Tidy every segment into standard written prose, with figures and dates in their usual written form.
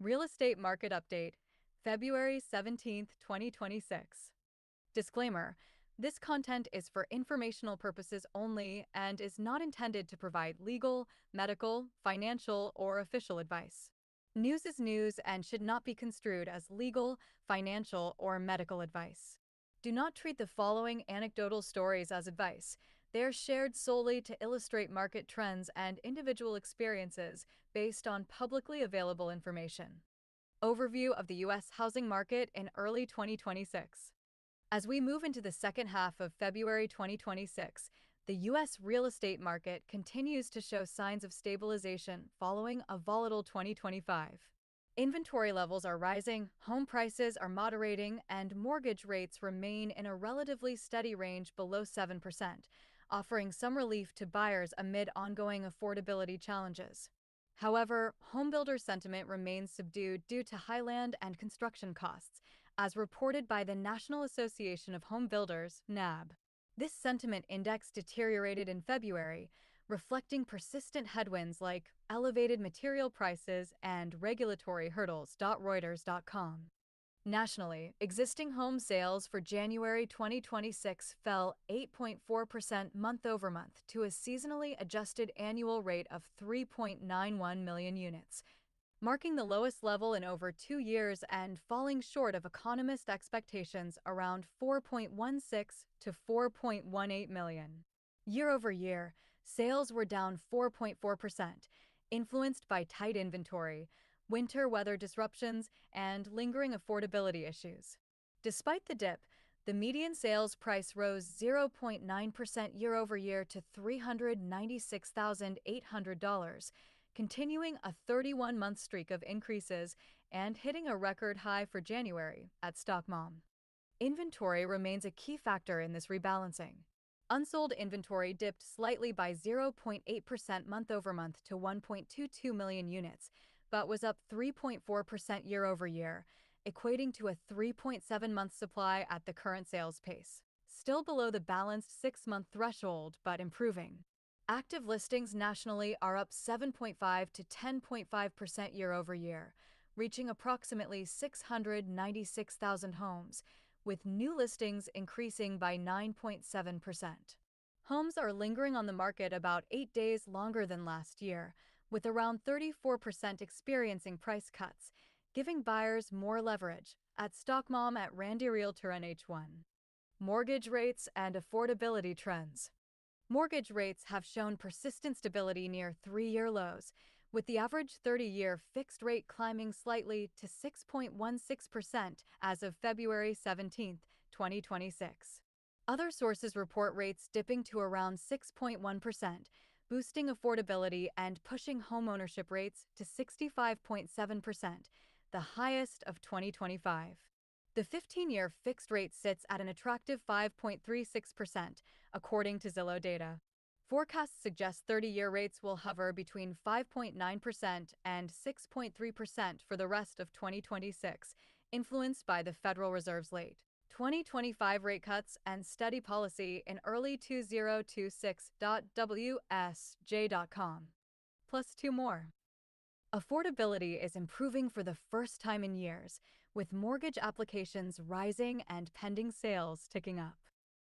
Real Estate Market Update, February 17th, 2026. Disclaimer: this content is for informational purposes only and is not intended to provide legal, medical, financial, or official advice. News is news and should not be construed as legal, financial, or medical advice. Do not treat the following anecdotal stories as advice. They are shared solely to illustrate market trends and individual experiences based on publicly available information. Overview of the U.S. housing market in early 2026. As we move into the second half of February 2026, the U.S. real estate market continues to show signs of stabilization following a volatile 2025. Inventory levels are rising, home prices are moderating, and mortgage rates remain in a relatively steady range below 7%, offering some relief to buyers amid ongoing affordability challenges. However, homebuilder sentiment remains subdued due to high land and construction costs, as reported by the National Association of Home Builders, NAB. This sentiment index deteriorated in February, reflecting persistent headwinds like elevated material prices and regulatory hurdles. Reuters.com. Nationally, existing home sales for January 2026 fell 8.4% month-over-month to a seasonally adjusted annual rate of 3.91 million units, marking the lowest level in over 2 years and falling short of economist expectations around 4.16 to 4.18 million. Year-over-year, sales were down 4.4%, influenced by tight inventory, winter weather disruptions, and lingering affordability issues. Despite the dip, the median sales price rose 0.9% year-over-year to $396,800, continuing a 31-month streak of increases and hitting a record high for January at StockMom. Inventory remains a key factor in this rebalancing. Unsold inventory dipped slightly by 0.8% month-over-month to 1.22 million units, but was up 3.4% year-over-year, equating to a 3.7-month supply at the current sales pace. Still below the balanced 6-month threshold, but improving. Active listings nationally are up 7.5 to 10.5% year-over-year, reaching approximately 696,000 homes, with new listings increasing by 9.7%. Homes are lingering on the market about 8 days longer than last year, with around 34% experiencing price cuts, giving buyers more leverage. At StockMom at Randy Realtor NH1. Mortgage rates and affordability trends. Mortgage rates have shown persistent stability near 3-year lows, with the average 30-year fixed rate climbing slightly to 6.16% as of February 17, 2026. Other sources report rates dipping to around 6.1%, boosting affordability and pushing homeownership rates to 65.7%, the highest of 2025. The 15-year fixed rate sits at an attractive 5.36%, according to Zillow data. Forecasts suggest 30-year rates will hover between 5.9% and 6.3% for the rest of 2026, influenced by the Federal Reserve's late 2025 rate cuts and steady policy in early 2026.wsj.com. Plus 2 more. Affordability is improving for the first time in years, with mortgage applications rising and pending sales ticking up.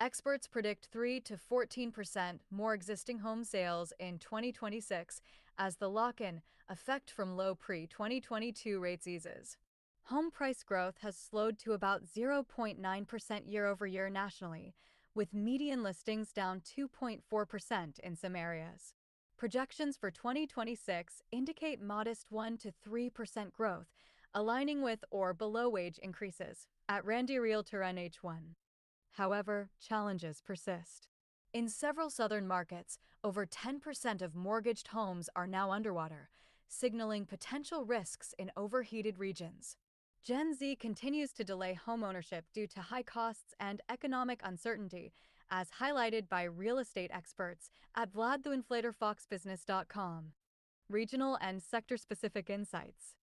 Experts predict 3 to 14% more existing home sales in 2026 as the lock-in effect from low pre-2022 rates eases. Home price growth has slowed to about 0.9% year-over-year nationally, with median listings down 2.4% in some areas. Projections for 2026 indicate modest 1 to 3% growth, aligning with or below wage increases, at Randy Realtor NH1. However, challenges persist. In several southern markets, over 10% of mortgaged homes are now underwater, signaling potential risks in overheated regions. Gen Z continues to delay homeownership due to high costs and economic uncertainty, as highlighted by real estate experts at VladTheInflatorFoxBusiness.com. Regional and sector-specific insights.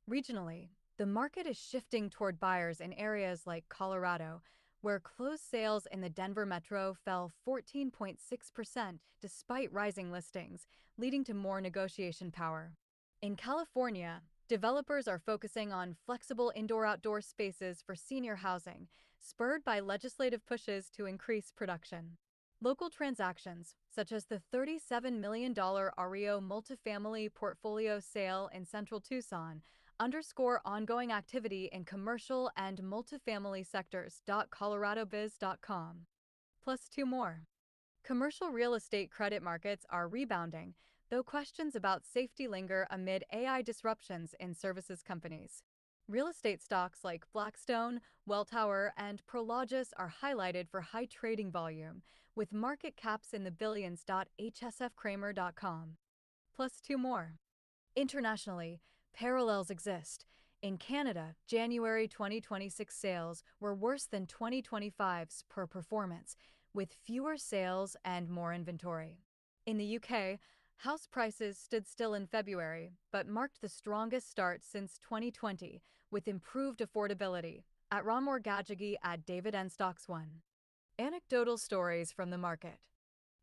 Regionally, the market is shifting toward buyers in areas like Colorado, where closed sales in the Denver metro fell 14.6% despite rising listings, leading to more negotiation power. In California, Developers are focusing on flexible indoor-outdoor spaces for senior housing, spurred by legislative pushes to increase production. Local transactions, such as the $37 million REO multifamily portfolio sale in central Tucson, underscore ongoing activity in commercial and multifamily sectors. ColoradoBiz.com. Plus two more. Commercial real estate credit markets are rebounding, though questions about safety linger amid AI disruptions in services companies. Real estate stocks like Blackstone, Welltower, and Prologis are highlighted for high trading volume, with market caps in the billions. HSFCramer.com. Plus two more. Internationally, parallels exist. In Canada, January 2026 sales were worse than 2025's per performance, with fewer sales and more inventory. In the UK, house prices stood still in February, but marked the strongest start since 2020, with improved affordability. At RealEstateDailyNewsSpokenbyAI at David N. Stocks 1. Anecdotal stories from the market.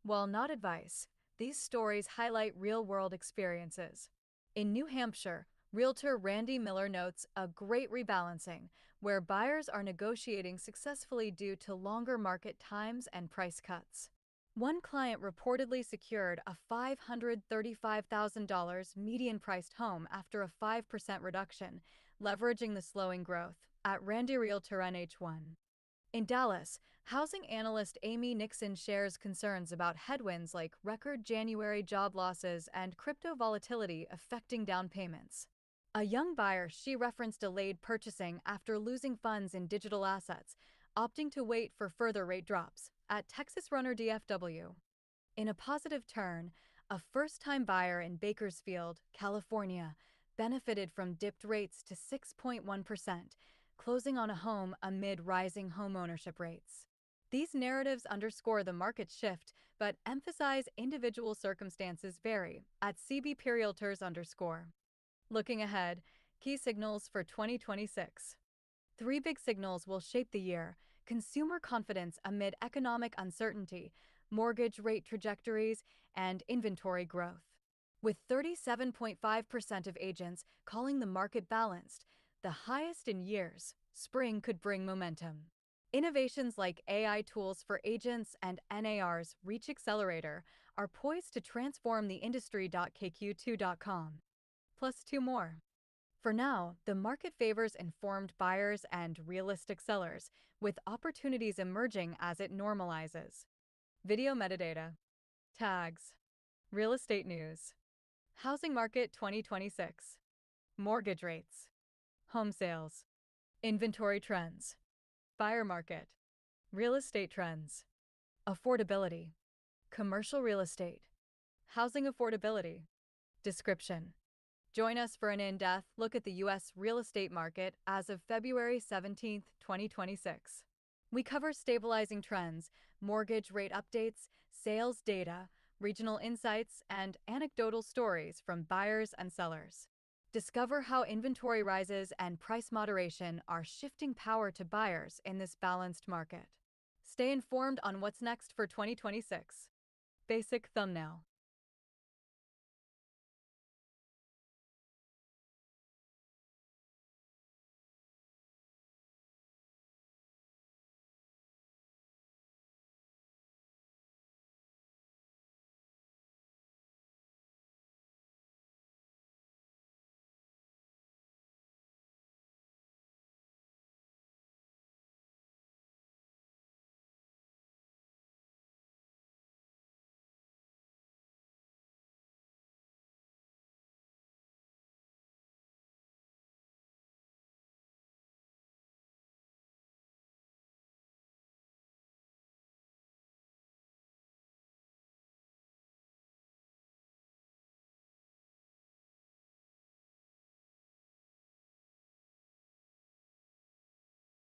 While not advice, these stories highlight real-world experiences. In New Hampshire, realtor Randy Miller notes a great rebalancing, where buyers are negotiating successfully due to longer market times and price cuts. One client reportedly secured a $535,000 median-priced home after a 5% reduction, leveraging the slowing growth. At Randy Realtor NH1. In Dallas, housing analyst Amy Nixon shares concerns about headwinds like record January job losses and crypto volatility affecting down payments. A young buyer she referenced delayed purchasing after losing funds in digital assets, opting to wait for further rate drops. At Texas Runner DFW. In a positive turn, a first-time buyer in Bakersfield, California, benefited from dipped rates to 6.1%, closing on a home amid rising homeownership rates. These narratives underscore the market shift, but emphasize individual circumstances vary. At CBPRealtors_. Looking ahead, key signals for 2026. 3 big signals will shape the year: consumer confidence amid economic uncertainty, mortgage rate trajectories, and inventory growth. With 37.5% of agents calling the market balanced, the highest in years, spring could bring momentum. Innovations like AI tools for agents and NAR's Reach Accelerator are poised to transform the industry. KQ2.com. Plus two more. For now, the market favors informed buyers and realistic sellers, with opportunities emerging as it normalizes. Video metadata. Tags. Real estate news. Housing market 2026. Mortgage rates. Home sales. Inventory trends. Buyer market. Real estate trends. Affordability. Commercial real estate. Housing affordability. Description. Join us for an in-depth look at the U.S. real estate market as of February 17, 2026. We cover stabilizing trends, mortgage rate updates, sales data, regional insights, and anecdotal stories from buyers and sellers. Discover how inventory rises and price moderation are shifting power to buyers in this balanced market. Stay informed on what's next for 2026. Basic thumbnail.